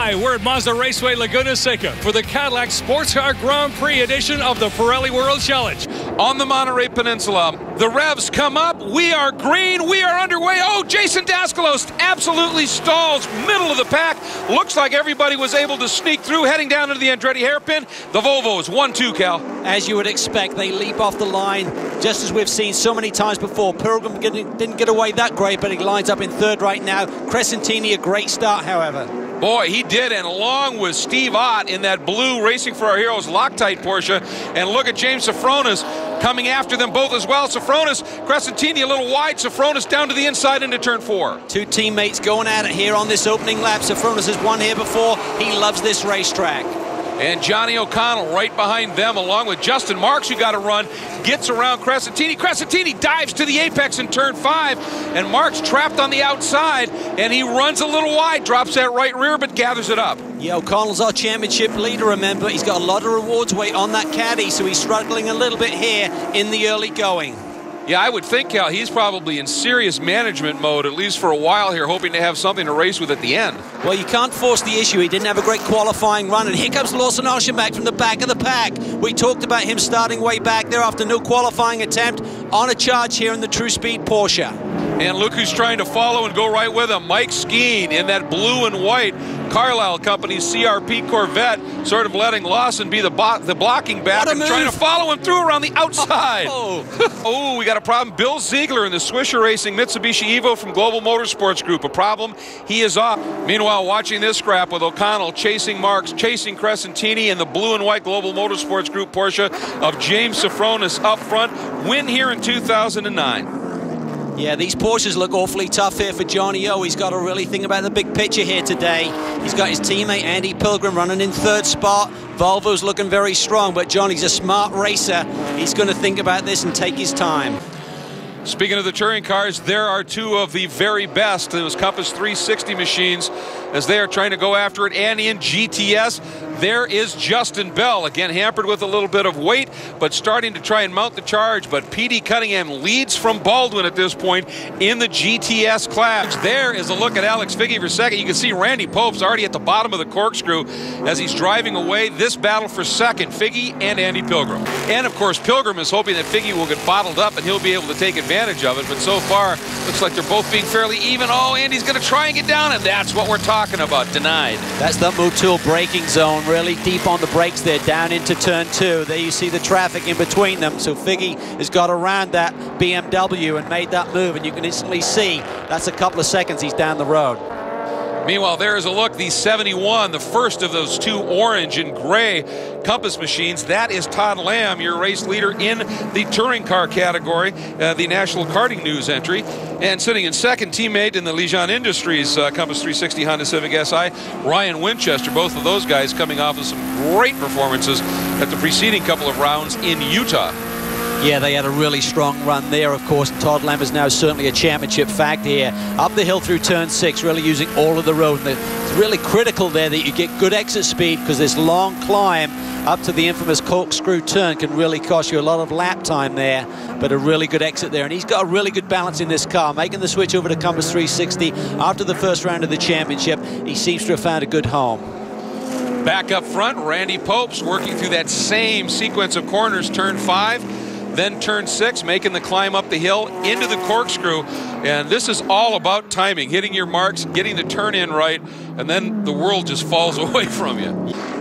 Hi, we're at Mazda Raceway Laguna Seca for the Cadillac Sports Car Grand Prix edition of the Pirelli World Challenge. On the Monterey Peninsula, the revs come up. We are green. We are underway. Oh, Jason Dascalos absolutely stalls, middle of the pack. Looks like everybody was able to sneak through, heading down into the Andretti hairpin. The Volvo is 1-2, Cal. As you would expect, they leap off the line, just as we've seen so many times before. Pilgrim didn't get away that great, but he lines up in third right now. Crescentini, a great start, however. Boy, he did, and along with Steve Ott in that blue Racing for Our Heroes Loctite Porsche. And look at James Safronis coming after them both as well. Safronis, Crescentini a little wide. Safronis down to the inside into turn 4. Two teammates going at it here on this opening lap. Safronis has won here before. He loves this racetrack. And Johnny O'Connell right behind them, along with Justin Marks, who got a run, gets around Crescentini. Crescentini dives to the apex in turn 5, and Marks trapped on the outside, and he runs a little wide, drops that right rear, but gathers it up. Yeah, O'Connell's our championship leader, remember. He's got a lot of rewards weight on that caddy, so he's struggling a little bit here in the early going. Yeah, I would think, Cal, he's probably in serious management mode, at least for a while here, hoping to have something to race with at the end. Well, you can't force the issue. He didn't have a great qualifying run, and here comes Lawson Archambault from the back of the pack. We talked about him starting way back there after no qualifying attempt, on a charge here in the True Speed Porsche. And look who's trying to follow and go right with him. Mike Skeen in that blue and white Carlisle Company's CRP Corvette, sort of letting Lawson be the blocking back and trying to follow him through around the outside. Oh, we got a problem. Bill Ziegler in the Swisher Racing Mitsubishi Evo from Global Motorsports Group. A problem. He is off. Meanwhile, watching this scrap with O'Connell chasing Marks, chasing Crescentini in the blue and white Global Motorsports Group Porsche of James Safronis up front. Win here in 2009. Yeah, these Porsches look awfully tough here for Johnny O. He's got to really think about the big picture here today. He's got his teammate Andy Pilgrim running in third spot. Volvo's looking very strong, but Johnny's a smart racer. He's going to think about this and take his time. Speaking of the touring cars, there are two of the very best, those Compass 360 machines, as they are trying to go after it. And in GTS, there is Justin Bell, again hampered with a little bit of weight, but starting to try and mount the charge. But P.D. Cunningham leads from Baldwin at this point in the GTS class. There is a look at Alex Figge for second. You can see Randy Pope's already at the bottom of the corkscrew as he's driving away. This battle for second, Figge and Andy Pilgrim. And of course, Pilgrim is hoping that Figge will get bottled up and he'll be able to take advantage of it. But so far, looks like they're both being fairly even. Oh, Andy's going to try and get down, and that's what we're talking about. Denied. That's that Motul braking zone, really deep on the brakes there, down into turn 2. There you see the traffic in between them. So Figge has got around that BMW and made that move, and you can instantly see that's a couple of seconds he's down the road. Meanwhile, there is a look, the 71, the first of those two orange and gray Compass machines. That is Todd Lamb, your race leader in the touring car category, the National Karting News entry. And sitting in second, teammate in the Legion Industries Compass 360 Honda Civic Si, Ryan Winchester. Both of those guys coming off of some great performances at the preceding couple of rounds in Utah. Yeah, they had a really strong run there, of course. Todd Lamb is now certainly a championship factor here. Up the hill through turn 6, really using all of the road. And it's really critical there that you get good exit speed, because this long climb up to the infamous corkscrew turn can really cost you a lot of lap time there, but a really good exit there. And he's got a really good balance in this car, making the switch over to Compass 360 after the first round of the championship. He seems to have found a good home. Back up front, Randy Pope's working through that same sequence of corners, turn 5. Then turn 6, making the climb up the hill into the corkscrew. And this is all about timing, hitting your marks, getting the turn in right, and then the world just falls away from you.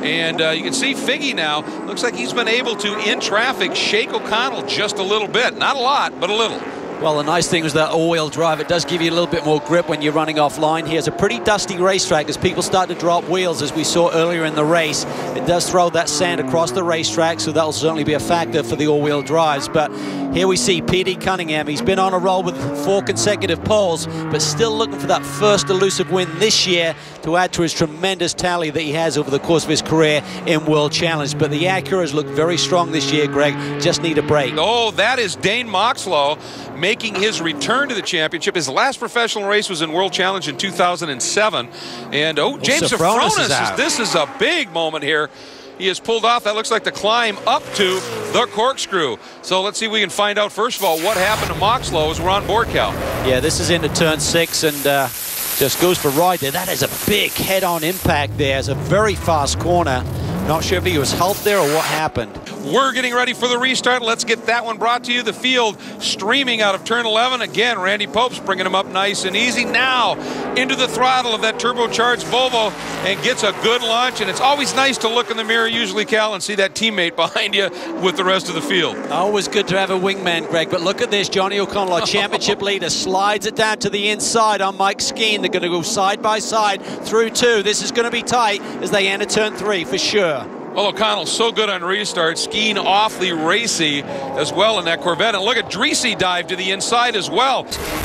And you can see Figge now, looks like he's been able to, in traffic, shake O'Connell just a little bit. Not a lot, but a little. Well, the nice thing was that all-wheel drive. It does give you a little bit more grip when you're running offline. Here's a pretty dusty racetrack as people start to drop wheels, as we saw earlier in the race. It does throw that sand across the racetrack, so that'll certainly be a factor for the all-wheel drives. But here we see P.D. Cunningham. He's been on a roll with 4 consecutive poles, but still looking for that first elusive win this year to add to his tremendous tally that he has over the course of his career in World Challenge. But the Acuras look very strong this year, Greg. Just need a break. Oh, that is Dane Moxlow making his return to the championship. His last professional race was in World Challenge in 2007. And, James Safronis, this is a big moment here. He has pulled off. That looks like the climb up to the corkscrew. So let's see if we can find out, first of all, what happened to Moxlow as we're on board, Cal. Yeah, this is into turn 6, and Just goes for ride there. That is a big head-on impact there. It's a very fast corner. Not sure if he was helped there or what happened. We're getting ready for the restart. Let's get that one brought to you. The field streaming out of turn 11. Again, Randy Pope's bringing him up nice and easy. Now into the throttle of that turbocharged Volvo and gets a good launch. And it's always nice to look in the mirror, usually, Cal, and see that teammate behind you with the rest of the field. Always good to have a wingman, Greg. But look at this. Johnny O'Connell, our championship leader, slides it down to the inside on Mike Skeen. They're going to go side by side through 2. This is going to be tight as they enter turn 3 for sure. Well, O'Connell's so good on restart, skiing awfully racy as well in that Corvette. And look at Dreesy dive to the inside as well.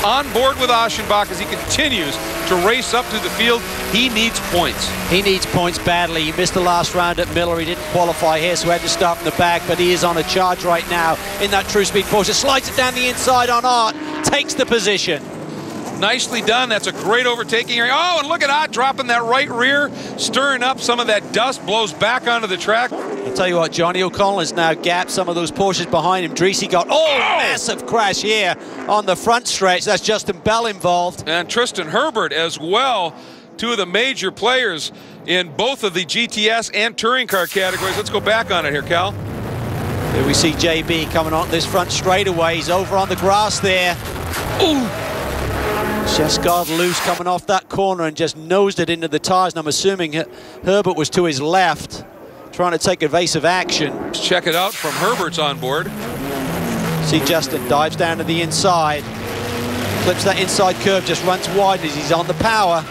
On board with Aschenbach as he continues to race up through the field. He needs points. He needs points badly. He missed the last round at Miller. He didn't qualify here, so he had to start from the back. But he is on a charge right now in that True Speed Porsche. Slides it down the inside on Art. Takes the position. Nicely done. That's a great overtaking area. Oh, and look at Ott dropping that right rear, stirring up some of that dust, blows back onto the track. I'll tell you what, Johnny O'Connell has now gapped some of those Porsches behind him. Dreesy got, massive crash here on the front stretch. That's Justin Bell involved. And Tristan Herbert as well, 2 of the major players in both of the GTS and touring car categories. Let's go back on it here, Cal. Here we see JB coming on this front straightaway. He's over on the grass there. Ooh! Just got loose coming off that corner and just nosed it into the tires. And I'm assuming Herbert was to his left, trying to take evasive action. Let's check it out from Herbert's on board. See Justin dives down to the inside, clips that inside curve, just runs wide as he's on the power.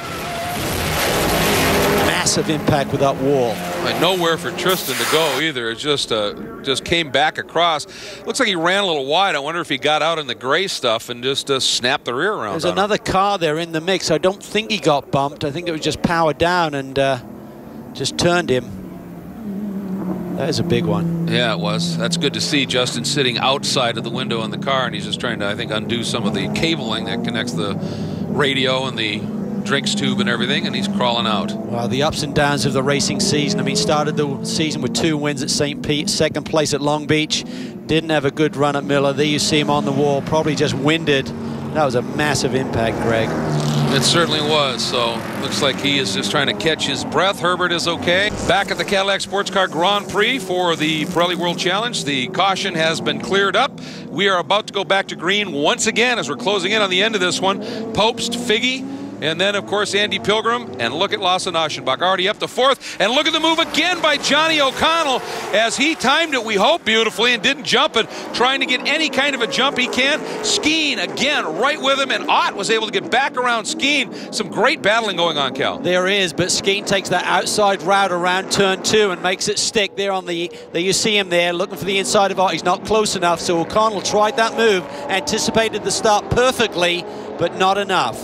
Massive impact with that wall. And nowhere for Tristan to go either. It just came back across. Looks like he ran a little wide. I wonder if he got out in the gray stuff and just snapped the rear around. There's another car there in the mix. I don't think he got bumped. I think it was just powered down and just turned him. That is a big one. Yeah, it was. That's good to see. Justin sitting outside of the window in the car, and he's just trying to, I think, undo some of the cabling that connects the radio and the drinks tube and everything, and he's crawling out. Well, the ups and downs of the racing season. I mean, started the season with 2 wins at St. Pete, 2nd place at Long Beach. Didn't have a good run at Miller. There you see him on the wall, probably just winded. That was a massive impact, Greg. It certainly was. So looks like he is just trying to catch his breath. Herbert is okay. Back at the Cadillac Sports Car Grand Prix for the Pirelli World Challenge. The caution has been cleared up. We are about to go back to green once again as we're closing in on the end of this one. Popst, Figge, and then, of course, Andy Pilgrim. And look at Lawson Aschenbach already up to 4th. And look at the move again by Johnny O'Connell as he timed it, we hope, beautifully and didn't jump it, trying to get any kind of a jump he can. Skeen, again, right with him. And Ott was able to get back around Skeen. Some great battling going on, Cal. There is, but Skeen takes that outside route around turn 2 and makes it stick there on the... There you see him there looking for the inside of Ott. He's not close enough, so O'Connell tried that move, anticipated the start perfectly, but not enough.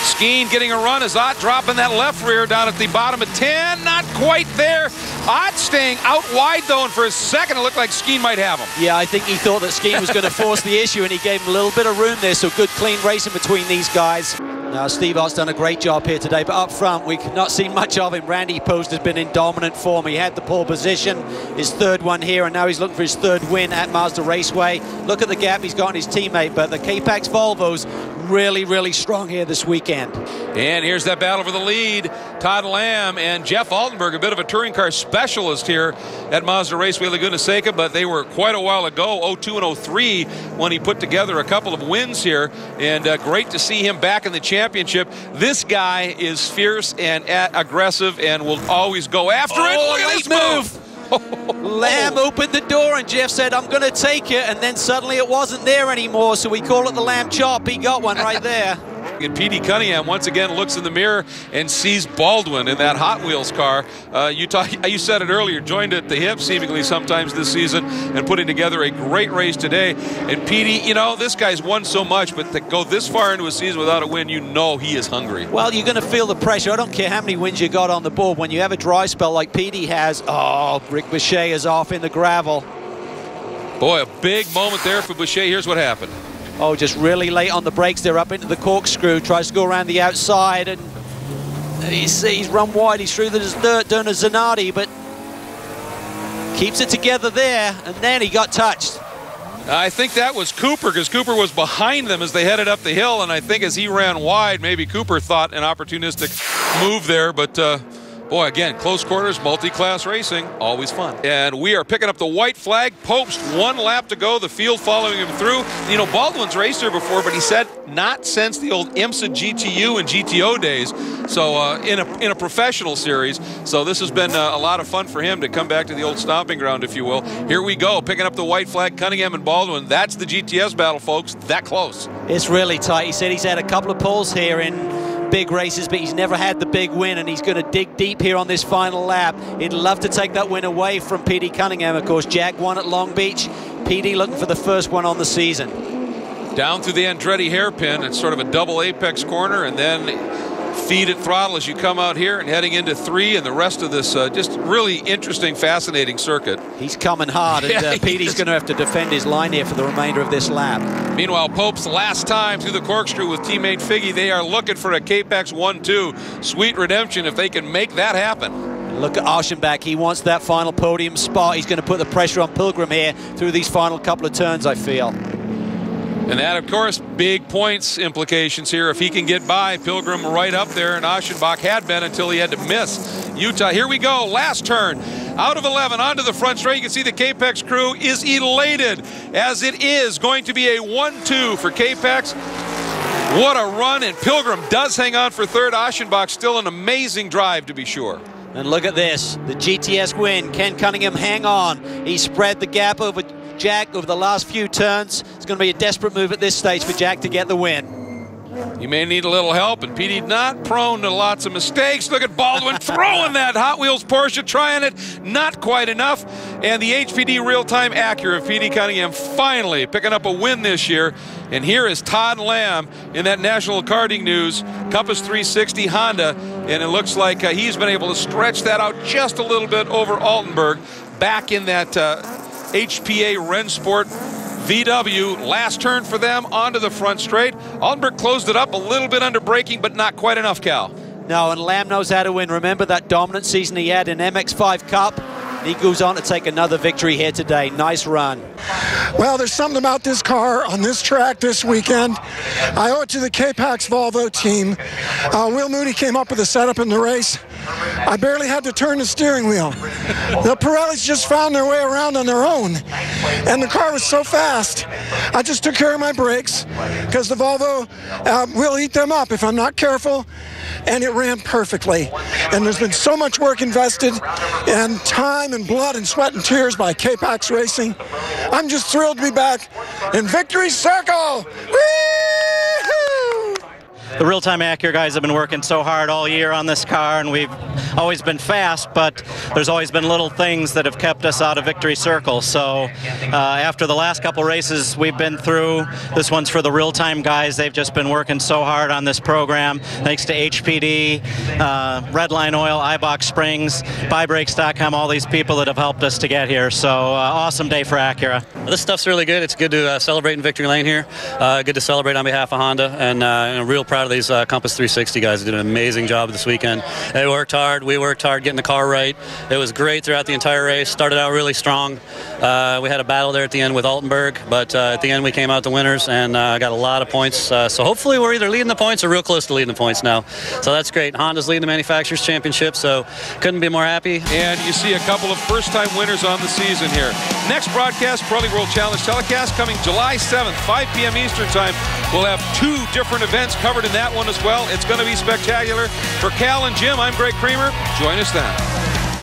Skeen getting a run as Ott dropping that left rear down at the bottom of 10. Not quite there. Ott staying out wide, though, and for a second it looked like Skeen might have him. Yeah, I think he thought that Skeen was going to force the issue, and he gave him a little bit of room there, so good, clean racing between these guys. Now, Steve Ott's done a great job here today, but up front, we've not seen much of him. Randy Post has been in dominant form. He had the pole position, his 3rd one here, and now he's looking for his 3rd win at Mazda Raceway. Look at the gap he's got on his teammate, but the K-Pax Volvo's really, really strong here this weekend. And here's that battle for the lead. Todd Lamb and Jeff Altenberg, a bit of a touring car specialist here at Mazda Raceway Laguna Seca, but they were quite a while ago, 02 and 03, when he put together a couple of wins here. And great to see him back in the championship. This guy is fierce and aggressive and will always go after it. Look at this move. Lamb opened the door and Jeff said, I'm going to take it, and then suddenly it wasn't there anymore, so we call it the Lamb chop. He got one right there. And P.D. Cunningham once again looks in the mirror and sees Baldwin in that Hot Wheels car. You said it earlier, joined at the hip seemingly sometimes this season and putting together a great race today. And P.D., you know, this guy's won so much, but to go this far into a season without a win, you know he is hungry. Well, you're going to feel the pressure. I don't care how many wins you got on the board. When you have a dry spell like P.D. has, Rick Boucher is off in the gravel. Boy, a big moment there for Boucher. Here's what happened. Oh, just really late on the brakes. They're up into the corkscrew. Tries to go around the outside, and he's run wide. He's through the dirt, doing a Zanardi, but keeps it together there, and then he got touched. I think that was Cooper, because Cooper was behind them as they headed up the hill, and I think as he ran wide, maybe Cooper thought an opportunistic move there, but boy, again, close quarters, multi-class racing, always fun. And we are picking up the white flag. Pope's 1 lap to go, the field following him through. You know, Baldwin's raced here before, but he said not since the old IMSA GTU and GTO days, so in a professional series. So this has been a lot of fun for him to come back to the old stomping ground, if you will. Here we go, picking up the white flag, Cunningham and Baldwin. That's the GTS battle, folks, that close. It's really tight. He said he's had a couple of pulls here in big races, but he's never had the big win, and he's going to dig deep here on this final lap. He'd love to take that win away from P.D. Cunningham. Of course, Jack won at Long Beach. P.D. looking for the first one on the season. Down through the Andretti hairpin. It's sort of a double apex corner, and then feed at throttle as you come out here and heading into 3 and the rest of this just really interesting, fascinating circuit. He's coming hard, and Petey's going to have to defend his line here for the remainder of this lap. Meanwhile, Pope's last time through the corkscrew with teammate Figgy. They are looking for a Capex 1-2. Sweet redemption if they can make that happen. Look at Aschenbach. He wants that final podium spot. He's going to put the pressure on Pilgrim here through these final couple of turns, I feel. And that, of course, big points implications here. If he can get by, Pilgrim right up there, and Aschenbach had been until he had to miss Utah. Here we go, last turn. Out of 11, onto the front straight. You can see the Capex crew is elated, as it is going to be a 1-2 for Capex. What a run, and Pilgrim does hang on for third. Aschenbach still an amazing drive, to be sure. And look at this, the GTS win. Ken Cunningham hang on. He spread the gap over Jack over the last few turns. It's going to be a desperate move at this stage for Jack to get the win. You may need a little help, and Petey not prone to lots of mistakes. Look at Baldwin throwing that Hot Wheels Porsche, trying it, not quite enough. And the HPD real-time Acura of P.D. Cunningham finally picking up a win this year. And here is Todd Lamb in that National Karting News Compass 360 Honda, and it looks like he's been able to stretch that out just a little bit over Altenberg, back in that HPA Rennsport VW. Last turn for them onto the front straight. Altenberg closed it up a little bit under braking, but not quite enough, Cal. No, and Lamb knows how to win. Remember that dominant season he had in MX5 Cup? He goes on to take another victory here today. Nice run. Well, there's something about this car on this track this weekend. I owe it to the K-Pax Volvo team. Will Mooney came up with a setup in the race. I barely had to turn the steering wheel. The Pirellis just found their way around on their own. And the car was so fast, I just took care of my brakes, because the Volvo will eat them up if I'm not careful. And it ran perfectly. And there's been so much work invested, and time and blood and sweat and tears by K-Pax Racing. I'm just thrilled to be back in Victory Circle. Woo-hoo! The real-time Acura guys have been working so hard all year on this car, and we've always been fast, but there's always been little things that have kept us out of Victory Circle. So after the last couple races we've been through, this one's for the real-time guys. They've just been working so hard on this program, thanks to HPD, Redline Oil, iBox Springs, BuyBrakes.com, all these people that have helped us to get here. So awesome day for Acura. Well, this stuff's really good. It's good to celebrate in Victory Lane here. Good to celebrate on behalf of Honda, and I'm real proud of these Compass 360 guys. They did an amazing job this weekend. They worked hard. We worked hard getting the car right. It was great throughout the entire race. Started out really strong. We had a battle there at the end with Altenberg, but at the end we came out the winners and got a lot of points. So hopefully we're either leading the points or real close to leading the points now. So that's great. Honda's leading the Manufacturers Championship, so couldn't be more happy. And you see a couple of first-time winners on the season here. Next broadcast, Pro League World Challenge telecast coming July 7th, 5 p.m. Eastern Time. We'll have 2 different events covered in that one as well. It's going to be spectacular. For Cal and Jim, I'm Greg Creamer. Join us then.